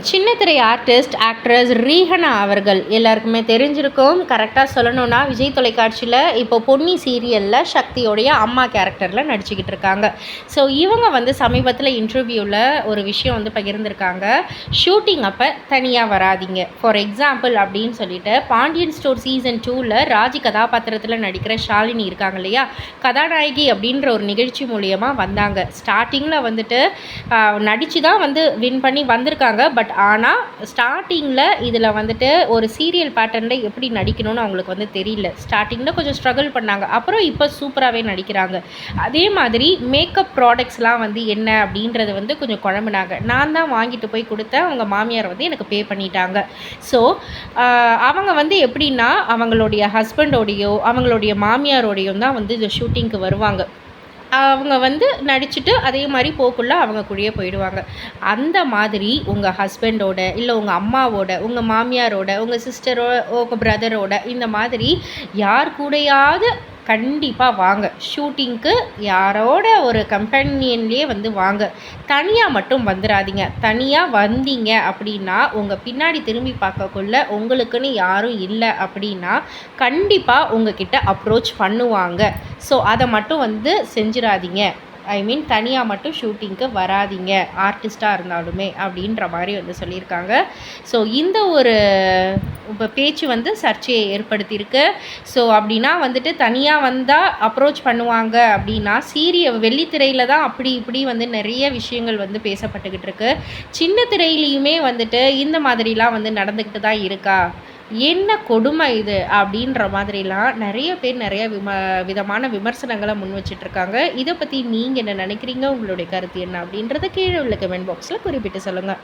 சின்னத்திரை artist actress ரீஹனா அவர்கள் எல்லாருக்குமே தெரிஞ்சிருக்கும். கரெக்டாக சொல்லணும்னா விஜய் தொலைக்காட்சியில் இப்போ பொன்னி சீரியலில் சக்தியோடைய அம்மா கேரக்டரில் நடிச்சுக்கிட்டு இருக்காங்க. ஸோ இவங்க வந்து சமீபத்தில் இன்டர்வியூவில் ஒரு விஷயம் வந்து பகிர்ந்திருக்காங்க. ஷூட்டிங் அப்போ தனியாக வராதிங்க. ஃபார் எக்ஸாம்பிள் அப்படின்னு சொல்லிட்டு பாண்டியன் ஸ்டோர் சீசன் 2ல் ராஜி கதாபாத்திரத்தில் நடிக்கிற ஷாலினி இருக்காங்க இல்லையா, கதாநாயகி அப்படின்ற ஒரு நிகழ்ச்சி மூலியமாக வந்தாங்க. ஸ்டார்டிங்கில் வந்துட்டு நடித்து தான் வந்து வின் பண்ணி வந்திருக்காங்க. பட் ஆனால் ஸ்டார்டிங்கில் இதில் வந்துட்டு ஒரு சீரியல் பேட்டர்னில் எப்படி நடிக்கணும்னு அவங்களுக்கு வந்து தெரியல. ஸ்டார்டிங்கில் கொஞ்சம் ஸ்ட்ரகிள் பண்ணாங்க. அப்புறம் இப்போ சூப்பராகவே நடிக்கிறாங்க. அதே மாதிரி மேக்கப் ப்ராடக்ட்ஸ்லாம் வந்து என்ன அப்படின்றது வந்து கொஞ்சம் குழம்புனாங்க. நான் தான் வாங்கிட்டு போய் கொடுத்தேன், அவங்க மாமியார் வந்து எனக்கு பே பண்ணிட்டாங்க. ஸோ அவங்க வந்து எப்படின்னா அவங்களுடைய ஹஸ்பண்டோடையோ அவங்களுடைய மாமியாரோடையும் தான் வந்து இந்த ஷூட்டிங்க்கு வருவாங்க. அவங்க வந்து நடிச்சுட்டு அதே மாதிரி போக்குள்ள அவங்க கூடயே போயிடுவாங்க. அந்த மாதிரி உங்கள் ஹஸ்பண்டோட இல்லை உங்கள் அம்மாவோட உங்கள் மாமியாரோட உங்கள் சிஸ்டரோ உங்கள் பிரதரோட இந்த மாதிரி யார் கூடயாவது கண்டிப்பாக வாங்க. ஷூட்டிங்க்கு யாரோட ஒரு கம்பெனியன்லேயே வந்து வாங்க. தனியாக மட்டும் வந்துடாதீங்க. தனியாக வந்தீங்க அப்படின்னா உங்கள் பின்னாடி திரும்பி பார்க்கக்குள்ள உங்களுக்குன்னு யாரும் இல்லை அப்படின்னா கண்டிப்பாக உங்ககிட்ட அப்ரோச் பண்ணுவாங்க. ஸோ அதை மட்டும் வந்து செஞ்சிடாதீங்க. ஐ மீன் தனியாக மட்டும் ஷூட்டிங்க்கு வராதிங்க, ஆர்டிஸ்ட்டாக இருந்தாலுமே அப்படின்ற மாதிரி வந்து சொல்லியிருக்காங்க. ஸோ இந்த ஒரு இப்போ பேச்சு வந்து சர்ச்சையை ஏற்படுத்தியிருக்கு. ஸோ அப்படின்னா வந்துட்டு தனியாக வந்தால் அப்ரோச் பண்ணுவாங்க அப்படின்னா வெள்ளித்திரையில் தான் அப்படி இப்படி வந்து நிறைய விஷயங்கள் வந்து பேசப்பட்டுக்கிட்டு இருக்கு. சின்ன திரையிலையுமே வந்துட்டு இந்த மாதிரிலாம் வந்து நடந்துக்கிட்டு தான் இருக்கா, என்ன கொடுமை இது அப்படின்ற மாதிரிலாம் நிறைய பேர் நிறைய விதமான விமர்சனங்களை முன் வச்சிட்ருக்காங்க. இதை பற்றி நீங்கள் என்ன நினைக்கிறீங்க, உங்களுடைய கருத்து என்ன அப்படின்றத கீழே உள்ள கமெண்ட் பாக்ஸில் குறிப்பிட்டு சொல்லுங்கள்.